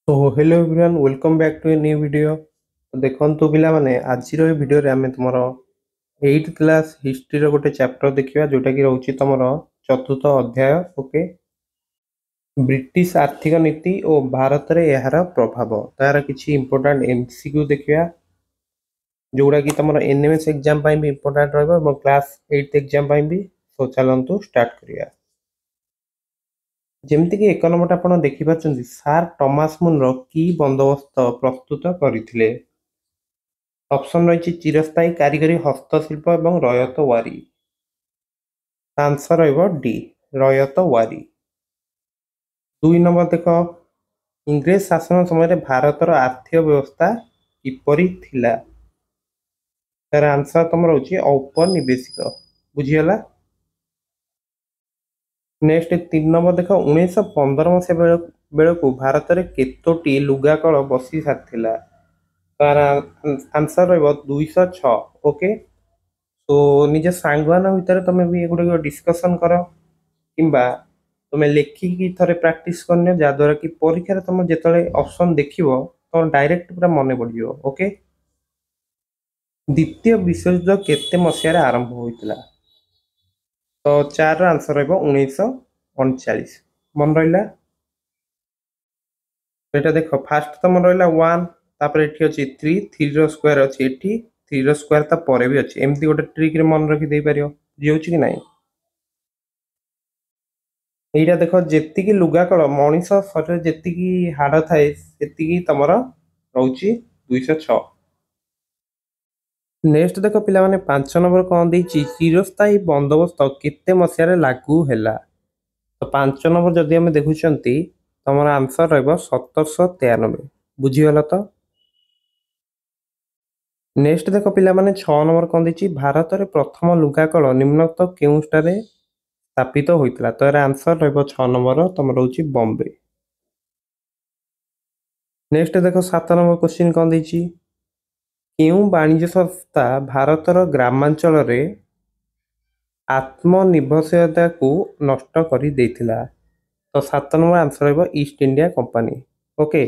तो hello everyone welcome back to a new video. तो देखंतु पिला माने आज रो वीडियो रे हमें तुमरो 8th क्लास हिस्ट्री रो गोटे चैप्टर देखिबा जोटा कि रहउची तुमरो चतुर्थ अध्याय। ओके, ब्रिटिश आर्थिक नीति और भारत रे एहार प्रभाव तार किछि इंपोर्टेंट एमसीक्यू देखिबा जोड़ा कि तुमरो एनएमएस एग्जाम पई भी इंपोर्टेंट रहबो और क्लास 8th एग्जाम पई भी। सो चलंतु स्टार्ट करिया। ଯେମିତି କି ଏକ ନମ୍ବରଟା ଆପଣ ଦେଖିପାରୁଛନ୍ତି, ସାର୍ ଟମାସ ମୁନର କି ବନ୍ଦୋବସ୍ତ ପ୍ରସ୍ତୁତ କରିଥିଲେ? ଅପସନ ରହିଛି ଚିରସ୍ଥାୟୀ କାରିଗରୀ ହସ୍ତଶିଳ୍ପ ଏବଂ ରୟତ ୱାରୀ। ଆନ୍ସର ରହିବ ଡି, ରୟତ ୱାରୀ। 2 ନମ୍ବର ଦେଖ, ଇଂରେଜ ଶାସନ ସମୟରେ ଭାରତର ଆର୍ଥିକ ବ୍ୟବସ୍ଥା କିପରି ଥିଲା? ତାର ଆନ୍ସର ତମର ରହୁଛି ଔପନିବେଶିକ। ବୁଝିଗଲା। ନେକ୍ସଟ 3 ନମ୍ବର ଦେଖ, 1915 ମସିହା ବେଳକୁ ଭାରତରେ କେତୋଟି ଲୁଗା କଳ ବସି ସାରିଥିଲା? ତାର ଆନ୍ସର ରହିବ 206। ଓକେ, तो निज सांगवान भितर तुम भी एगुड़ा डिस्कसन कर किंबा तुम लेखिकी थरे प्रैक्टिस करने जहाद्वारा कि परीक्षा तुम जो ऑप्शन देखिबो तुम डायरेक्ट पूरा मन पड़ जाओ। ओके, द्वितीय विश्वयुद्ध केते मसीह आरंभ होता? तो 4 रो आंसर रहिबो 1939। मन रहिला? एटा देखो, फास्ट तुम रहिला 1, तापर एठी अछि 3, 3 रो स्क्वायर अछि एठी, 3 रो स्क्वायर ता परे भी अछि। एमती गोटे ट्रिक रे मन रखि दे परियो जेउछि कि नाही। এইটা ଦେଖ, ଯେତିକି ଲୁଗା କଳ ମଣିଷ ଶରୀରରେ ଯେତିକି ହାଡ଼ ଥାଏ ସେତିକି ତମର ରହୁଛି 206। ନେକ୍ସଟ ଦେଖ ପିଲାମାନେ, 5 ନମ୍ବର କଣ ଦେଇଛି? ଚିରସ୍ଥାୟୀ ବନ୍ଦୋବସ୍ତ କେତେ ମସିହାରେ ଲାଗୁ ହେଲା? ତ 5 ନମ୍ବର ଯଦି ଆମେ ଦେଖୁଛନ୍ତି ତମର ଆନ୍ସର ରହିବ 1793। ବୁଝିଗଲ ତ? ନେକ୍ସଟ ଦେଖ ପିଲାମାନେ, 6 ନମ୍ବର କଣ ଦେଇଛି? ଭାରତରେ ପ୍ରଥମ ଲୁଗା କଳ ନିମ୍ନୋକ୍ତ କେଉଁଠାରେ ସ୍ଥାପିତ ହୋଇଥିଲା? ତ ଏର ଆନ୍ସର ରହିବ 6 ନମ୍ବର ତମର ରହୁଛି ବମ୍ବେ। नेक्स्ट देखो, 7 नंबर क्वेश्चन कौन देछि? केउ वाणिज्य संस्था भारतर ग्रामांचल रे आत्मनिर्भरशीलता को नष्ट करी देथिला? तो 7 नंबर आंसर रहबो east India company. Okay,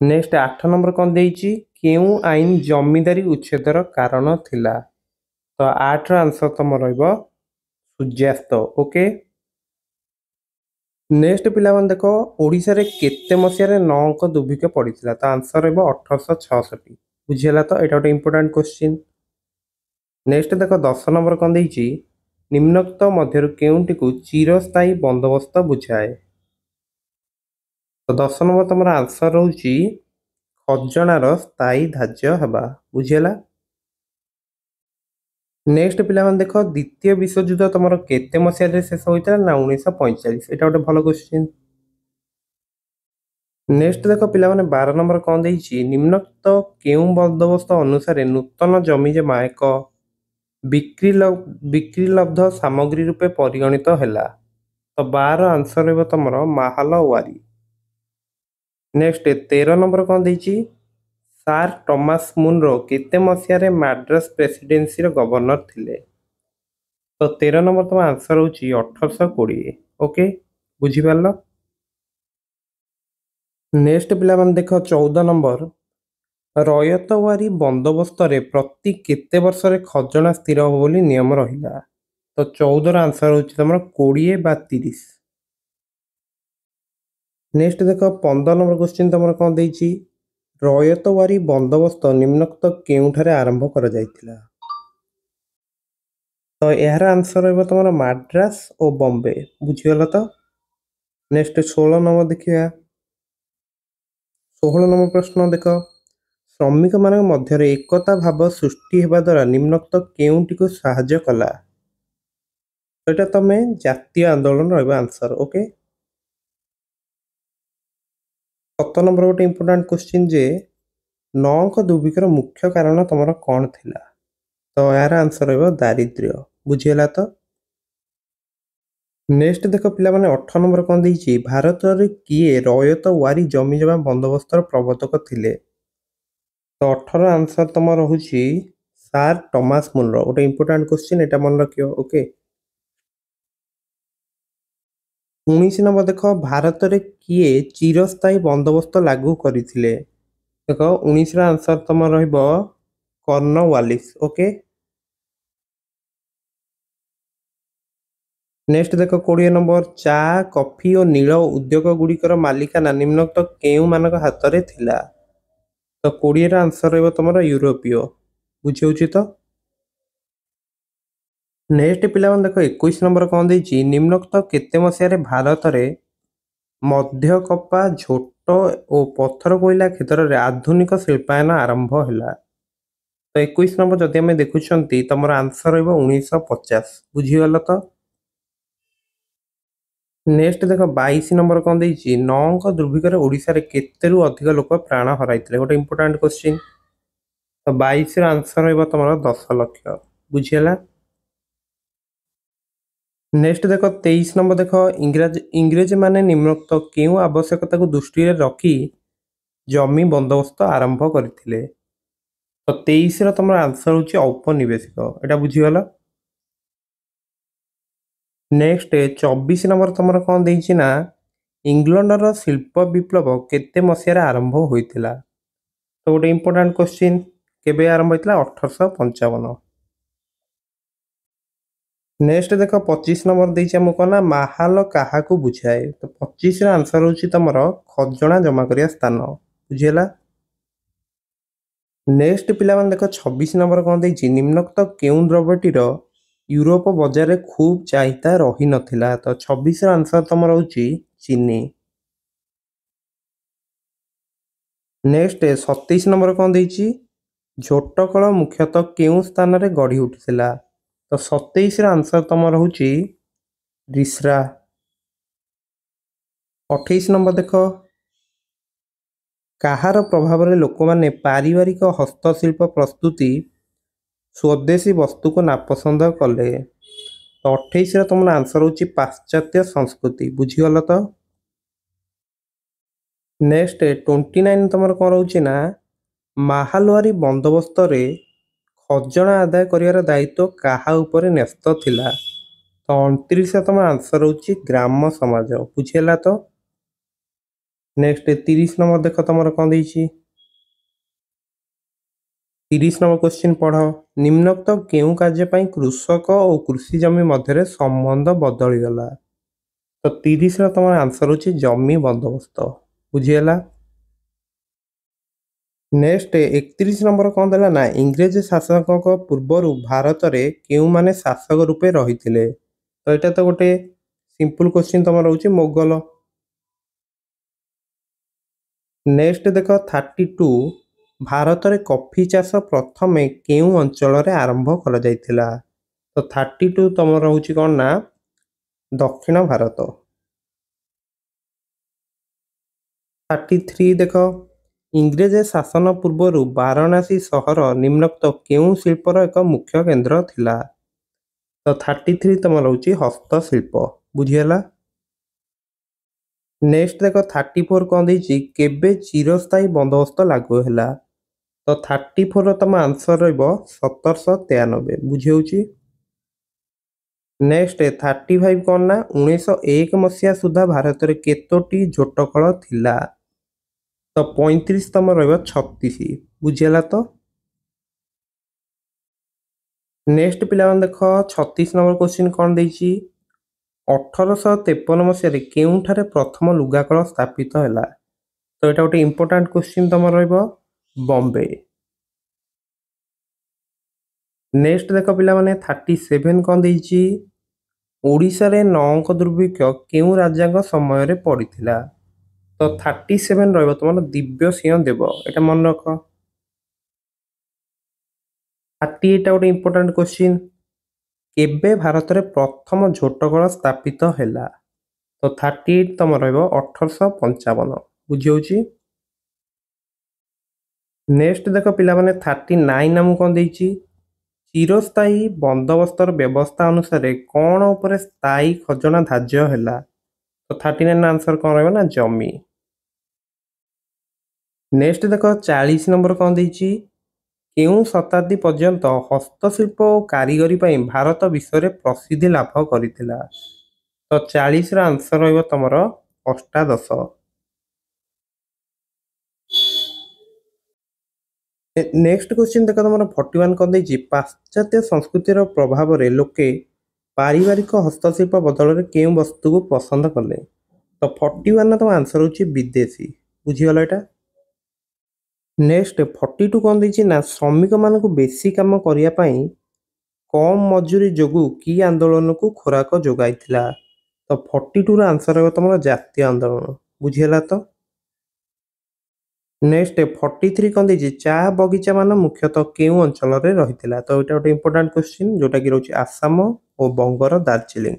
next 8 number कौन देछि? केउ आईन जमींदारी उच्छेदर कारण थिला? तो 8 रो आंसर तम रहबो सूर्यास्त। ओके, नेक्स्ट पिलावन देखो, ओडिशा रे केते मसिया रे 9 अंक दुर्भिक्ष पड़िथिला? तो आंसर रहबो 1866। बुझियला तो? एटा गोटे इंपोर्टेंट क्वेश्चन। नेक्स्ट देखो, 10 नंबर कौन देछि? निम्नोक्त मध्यरु केउंटिकु चिरस्थायी बंदोबस्त बुझाए? तो 10 नंबर तमरा आंसर रहउछि खजनार स्थायी धार्य हबा। बुझियला? नेक्स्ट पिलावन देखो, द्वितीय विश्वयुद्ध तमरो केते मसिया रे शेष होइता ना 1945? एटा गोटे भलो क्वेश्चन। नेक्स्ट देखो पिलाମାନେ, 12 नंबर कौन देछि? निम्नोक्त केउ बंदोबस्त अनुसार नूतन जमी जमा एक बिक्रीलब्ध सामग्री रूपे परिगणित हैला? तो 12 आंसर रहबो तमरो माहलवारी। नेक्स्ट 13 नंबर कौन देछि? सार टमास मुनरो केते मसिया रे माड्रास प्रेसिडेंसी रो गवर्नर थिले? तो 13 नंबर तम आंसर होछि 1820। ओके, बुझि पारलो? नेक्स्ट पिलाମାନେ ଦେଖ, 14 नंबर, ରୟତୱାରୀ ବନ୍ଦୋବସ୍ତରେ ପ୍ରତି କେତେ ବର୍ଷରେ ଖଜଣା ସ୍ଥିର ହେବ ବୋଲି ନିୟମ ରହିଲା? ତ 14 ର ଆନ୍ସର ହେଉଛି ତମର 20 ବା 30। ନେକ୍ସଟ ଦେଖ, 15 ନମ୍ବର କ୍ୱେଶ୍ଚିନ୍ ତମର କଣ ଦେଇଛି? ରୟତୱାରୀ ବନ୍ଦୋବସ୍ତ ନିମ୍ନୋକ୍ତ କେଉଁଠାରେ ଆରମ୍ଭ କରାଯାଇଥିଲା? ତ ଏହାର ଆନ୍ସର ରହିବ ତମର ମାଡ୍ରାସ ଓ ବମ୍ବେ। ବୁଝିଗଲ ତ? ନେକ୍ସଟ 16 ନମ୍ବର ଦେଖିବା। 16 ନମ୍ବର ପ୍ରଶ୍ନ ଦେଖ, ଶ୍ରମିକମାନଙ୍କ ମଧ୍ୟରେ ଏକତା ଭାବ ସୃଷ୍ଟି ହେବା ଦ୍ୱାରା ନିମ୍ନୋକ୍ତ କେଉଁଟିକୁ ସାହାଯ୍ୟ କଲା? ଏଟା ତମେ ଜାତୀୟ ଆନ୍ଦୋଳନ ରହିବ ଆନ୍ସର। ଓକେ, 7 ନମ୍ବର ଗୋଟେ ଇମ୍ପୋର୍ଟାଣ୍ଟ କ୍ୱେଶ୍ଚିନ୍ ଯେ 9 ଅଙ୍କ ଦୁର୍ଭିକ୍ଷର ମୁଖ୍ୟ କାରଣ ତମର କଣ ଥିଲା? ତ ଏହାର ଆନ୍ସର ରହିବ ଦାରିଦ୍ର୍ୟ। ବୁଝିହେଲା ତ? ନେକ୍ସଟ ଦେଖ ପିଲାମାନେ, 18 ନମ୍ବର କଣ ଦେଇଛି? ଭାରତରେ କିଏ ରୟତୱାରୀ ଜମି ଜମା ବନ୍ଦୋବସ୍ତର ପ୍ରବର୍ତ୍ତକ ଥିଲେ? ତ 18 ଆନ୍ସର ତମର ରହୁଛି ସାର୍ ଟମାସ ମୁନରୋ। ଗୋଟେ ଇମ୍ପୋର୍ଟାଣ୍ଟ କ୍ୱେଶ୍ଚିନ୍, ଏଟା ମନେ ରଖିବ। ଓକେ, 19 ନମ୍ବର ଦେଖ ଭାରତରେ କିଏ ଚିରସ୍ଥାୟୀ ବନ୍ଦୋବସ୍ତ ଲାଗୁ କରିଥିଲେ? ଦେଖ 19ର ଆନ୍ସର ତମର ରହିବ କର୍ଣ୍ଣୱାଲିସ। ଓକେ, ନେକ୍ସଟ ଦେଖ 20 ନମ୍ବର ଚା, କଫି ଓ ନୀଳ ଉଦ୍ୟୋଗ ଗୁଡ଼ିକର ମାଲିକାନା ନିମ୍ନୋକ୍ତ କେଉଁମାନଙ୍କ ହାତରେ ଥିଲା? ତ 20ର ଆନ୍ସର ରହିବ ତମର ୟୁରୋପୀୟ। ବୁଝିହେଉଛି ତ? ନେକ୍ସଟ ପିଲାମାନେ ଦେଖ 21 ନମ୍ବର କଣ ଦେଇଛି, ନିମ୍ନୋକ୍ତ କେତେ ମସିହାରେ ଭାରତରେ ମଧ୍ୟକପା, ଝୋଟ ଓ ପଥର କୋଇଲା କ୍ଷେତ୍ରରେ ଆଧୁନିକ ଶିଳ୍ପାୟନ ଆରମ୍ଭ ହେଲା? ତ 21 ନମ୍ବର ଯଦି ଆମେ ଦେଖୁଛନ୍ତି ତମର ଆନ୍ସର ରହିବ 1950। ବୁଝିଗଲ ତ? ନେକ୍ସଟ ଦେଖ 22 ନମ୍ବର କଣ ଦେଇଛି, ନଅଙ୍କ ଦୁର୍ଭିକ୍ଷରେ ଓଡ଼ିଶାରେ କେତେରୁ ଅଧିକ ଲୋକ ପ୍ରାଣ ହରାଇଥିଲେ? ଗୋଟେ ଇମ୍ପୋର୍ଟାଣ୍ଟ କ୍ୱେଶ୍ଚିନ୍। ତ 22ର ଆନ୍ସର ରହିବ ତମର 10 ଲକ୍ଷ। ବୁଝିହେଲା? ନେକ୍ସଟ ଦେଖ 23 ନମ୍ବର ଦେଖ ଇଂରେଜମାନେ ନିମ୍ନୋକ୍ତ କେଉଁ ଆବଶ୍ୟକତାକୁ ଦୃଷ୍ଟିରେ ରଖି ଜମି ବନ୍ଦୋବସ୍ତ ଆରମ୍ଭ କରିଥିଲେ? ତ 23ର ତମର ଆନ୍ସର ହେଉଛି ଔପନିବେଶିକ। ଏଇଟା ବୁଝିଗଲ? ନେକ୍ସଟ 24 ନମ୍ବର ତମର କଣ ଦେଇଛି ନା, ଇଂଲଣ୍ଡର ଶିଳ୍ପ ବିପ୍ଳବ କେତେ ମସିହାରେ ଆରମ୍ଭ ହୋଇଥିଲା? ତ ଗୋଟେ ଇମ୍ପୋର୍ଟାଣ୍ଟ କ୍ୱେଶ୍ଚିନ୍, କେବେ ଆରମ୍ଭ ହୋଇଥିଲା? 1855। ନେକ୍ସଟ ଦେଖ 25 ନମ୍ବର ଦେଇଛି ଆମକୁ କଣ ନା, ମାହାଲ କାହାକୁ ବୁଝାଏ? ତ 25ର ଆନ୍ସର ହେଉଛି ତମର ଖଜଣା ଜମା କରିବା ସ୍ଥାନ। ବୁଝିହେଲା? ନେକ୍ସଟ ପିଲାମାନେ ଦେଖ 26 ନମ୍ବର କଣ ଦେଇଛି, ନିମ୍ନୋକ୍ତ କେଉଁ ଦ୍ରବ୍ୟଟିର ୟୁରୋପ ବଜାରରେ ଖୁବ୍ ଚାହିଦା ରହିନଥିଲା? ତ 26ର ଆନ୍ସର ତମର ହେଉଛି ଚିନି। ନେକ୍ସଟ 27 ନମ୍ବର କଣ ଦେଇଛି, ଝୋଟକଳ ମୁଖ୍ୟତଃ କେଉଁ ସ୍ଥାନରେ ଗଢ଼ି ଉଠିଥିଲା? ତ 27ର ଆନ୍ସର ତମର ହେଉଛି ରିସ୍ରା। 28 ନମ୍ବର ଦେଖ, କାହାର ପ୍ରଭାବରେ ଲୋକମାନେ ପାରିବାରିକ ହସ୍ତଶିଳ୍ପ ପ୍ରସ୍ତୁତି ସ୍ୱଦେଶୀ ବସ୍ତୁକୁ ନାପସନ୍ଦ କଲେ? ତ 28ର ତମର ଆନ୍ସର ହେଉଛି ପାଶ୍ଚାତ୍ୟ ସଂସ୍କୃତି। ବୁଝିଗଲ ତ? ନେକ୍ସଟ 29 ତମର କଣ ରହୁଛି ନା, ମାହାଲୱାରୀ ବନ୍ଦୋବସ୍ତରେ ଖଜଣା ଆଦାୟ କରିବାର ଦାୟିତ୍ୱ କାହା ଉପରେ ନ୍ୟସ୍ତ ଥିଲା? ତ 29ର ତମର ଆନ୍ସର ହେଉଛି ଗ୍ରାମ ସମାଜ। ବୁଝିହେଲା ତ? ନେକ୍ସଟ 30 ନମ୍ବର ଦେଖ ତମର କଣ ଦେଇଛି, 30 ନମ୍ବର କ୍ୱେଶ୍ଚିନ୍ ପଢ଼, ନିମ୍ନୋକ୍ତ କେଉଁ କାର୍ଯ୍ୟ ପାଇଁ କୃଷକ ଓ କୃଷି ଜମି ମଧ୍ୟରେ ସମ୍ବନ୍ଧ ବଦଳିଗଲା? ତ 30ର ତମର ଆନ୍ସର ହେଉଛି ଜମି ବନ୍ଦୋବସ୍ତ। ବୁଝିହେଲା? ନେକ୍ସଟ 31 ନମ୍ବର କଣ ଦେଲା ନା, ଇଂରେଜ ଶାସକଙ୍କ ପୂର୍ବରୁ ଭାରତରେ କେଉଁମାନେ ଶାସକ ରୂପେ ରହିଥିଲେ? ତ ଏଇଟା ତ ଗୋଟେ ସିମ୍ପଲ କ୍ୱେଶ୍ଚିନ୍ ତମର ରହୁଛି, ମୋଗଲ। ନେକ୍ସଟ ଦେଖ 32, ଭାରତରେ କଫି ଚାଷ ପ୍ରଥମେ କେଉଁ ଅଞ୍ଚଳରେ ଆରମ୍ଭ କରାଯାଇଥିଲା? ତ 32 ତମର ରହୁଛି କଣ ନା, ଦକ୍ଷିଣ ଭାରତ। 33 ଦେଖ, ଇଂରେଜ ଶାସନ ପୂର୍ବରୁ ବାରାଣାସୀ ସହର ନିମ୍ନୋକ୍ତ କେଉଁ ଶିଳ୍ପର ଏକ ମୁଖ୍ୟ କେନ୍ଦ୍ର ଥିଲା? ତ 33 ତମର ରହୁଛି ହସ୍ତଶିଳ୍ପ। ବୁଝିହେଲା? ନେକ୍ସଟ ଦେଖ 34 କଣ ଦେଇଛି, କେବେ ଚିରସ୍ଥାୟୀ ବନ୍ଦୋବସ୍ତ ଲାଗୁ ହେଲା? ତ 34ର ତମ ଆନ୍ସର ରହିବ 1793। ବୁଝିହେଉଛି? ନେକ୍ସଟ 35 କଣ ନା, 1901 ମସିହା ସୁଦ୍ଧା ଭାରତରେ କେତୋଟି ଝୋଟକଳ ଥିଲା? ତ 35 ତମର ରହିବ 36। ବୁଝିହେଲା ତ? ନେକ୍ସଟ ପିଲାମାନେ ଦେଖ 36 ନମ୍ବର କ୍ୱେଶ୍ଚିନ୍ କଣ ଦେଇଛି, 1853 ମସିହାରେ କେଉଁଠାରେ ପ୍ରଥମ ଲୁଗାକଳ ସ୍ଥାପିତ ହେଲା? ତ ଏଇଟା ଗୋଟେ ଇମ୍ପୋର୍ଟାଣ୍ଟ କ୍ୱେଶ୍ଚିନ୍ ତମର ରହିବ, ବମ୍ବେ। ନେକ୍ସଟ ଦେଖ ପିଲାମାନେ 37 କଣ ଦେଇଛି, ଓଡ଼ିଶାରେ ନଅଙ୍କ ଦୁର୍ଭିକ୍ଷ କେଉଁ ରାଜାଙ୍କ ସମୟରେ ପଡ଼ିଥିଲା? ତ 37 ରହିବ ତମର ଦିବ୍ୟସିଂହ ଦେବ। ଏଇଟା ମନେ ରଖ। 38ଟା ଗୋଟେ ଇମ୍ପୋର୍ଟାଣ୍ଟ କ୍ୱେଶ୍ଚିନ୍, କେବେ ଭାରତରେ ପ୍ରଥମ ଝୋଟକଳ ସ୍ଥାପିତ ହେଲା? ତ 38 ତମର ରହିବ 1855। ବୁଝିହେଉଛି? ନେକ୍ସଟ ଦେଖ ପିଲାମାନେ 39 ଆମକୁ କଣ ଦେଇଛି, ଚିରସ୍ଥାୟୀ ବନ୍ଦୋବସ୍ତର ବ୍ୟବସ୍ଥା ଅନୁସାରେ କଣ ଉପରେ ସ୍ଥାୟୀ ଖଜଣା ଧାର୍ଯ୍ୟ ହେଲା? ତ 39 ଆନ୍ସର କଣ ରହିବ ନା, ଜମି। ନେକ୍ସଟ ଦେଖ 40 ନମ୍ବର କଣ ଦେଇଛି, କେଉଁ ଶତାବ୍ଦୀ ପର୍ଯ୍ୟନ୍ତ ହସ୍ତଶିଳ୍ପ ଓ କାରିଗରୀ ପାଇଁ ଭାରତ ବିଶ୍ୱରେ ପ୍ରସିଦ୍ଧି ଲାଭ କରିଥିଲା? ତ तो 40 ର आंसर रहिबो तमरो 18। नेक्स्ट क्वेश्चन देख तुम 41 कर देछि पाश्चात्य संस्कृतिर प्रभाव रे लोके पारिवारिक हस्तशिल्प बदल रे केउ वस्तु को पसंद कले। तो 41 तुम आंसर होछि विदेशी। बुझीगल एटा। नेक्स्ट 42 कौन देछि ना श्रमिक मान को बेसी काम करिया पई कम मजूरी जोगु की आंदोलन को खोराक जोगाइथिला। तो 42 रो आंसर है तुम जातीय आंदोलन। बुझीगला तो। नेक्स्ट 43 कौन देछि चा बगीचा मान मुख्यतः केउ अंचल रे रहिथिला। तो एटा गोटे इंपोर्टेंट क्वेश्चन जोटा कि रहछि आसाम और बंगर दार्जिलिंग।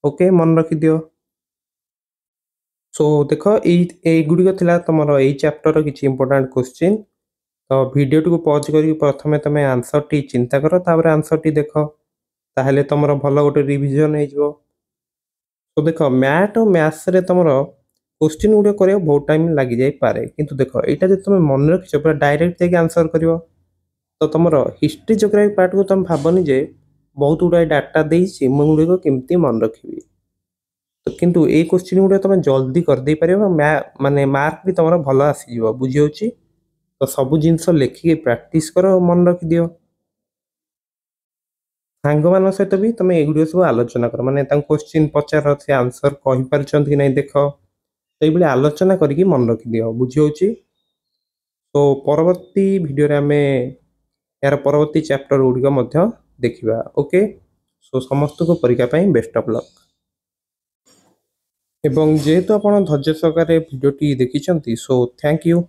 ओके मन रखि दियो। सो देख ए गुडिक थिला तमरो ए चैप्टर किछि इंपोर्टेंट क्वेश्चन। तो वीडियो को पॉज करी प्रथमे तमे आंसर टी चिंता करो तापर आंसर टी देखो ताहले तमरो भलो गोटे रिवीजन हे जिवो। तो देख मैथ और मैथ्स रे तमरो क्वेश्चन गुडे करे बहुत टाइम लागि जाई पारे किंतु देखो एटा जे तुम मन रखिछ पूरा डायरेक्ट जाके आंसर करिवो। तो तुमरो हिस्ट्री ज्योग्राफी पार्ट को तुम भाबनी जे बहुत गुडा डाटा देइछि मु गुडे को केमती मन रखिबी। तो किंतु ए क्वेश्चन गुडे तुम जल्दी कर दे पारिबो माने मार्क भी तुमरो भलो आसी जिवो। बुझी होछि। तो सब जिनस लेखिके प्रैक्टिस करो मन रखि दियो। सांग मान सहित भी तुम एगुड़िक सब आलोचना कर माने क्वेश्चन पचार से आंसर कहि पारछंती कि नै देख तो ये आलोचना करके मन रखि दियो। बुझी होछि। तो परवर्ती वीडियो रे हमें यार परवर्ती चैप्टर गुड़िक मध्य देखिबा। ओके सो समस्त को परीक्षा ପାଇଁ बेस्ट ऑफ लक। एवं जेहेतु आपण धैर्य सहकारे वीडियो टी देखिछंती सो थैंक यू।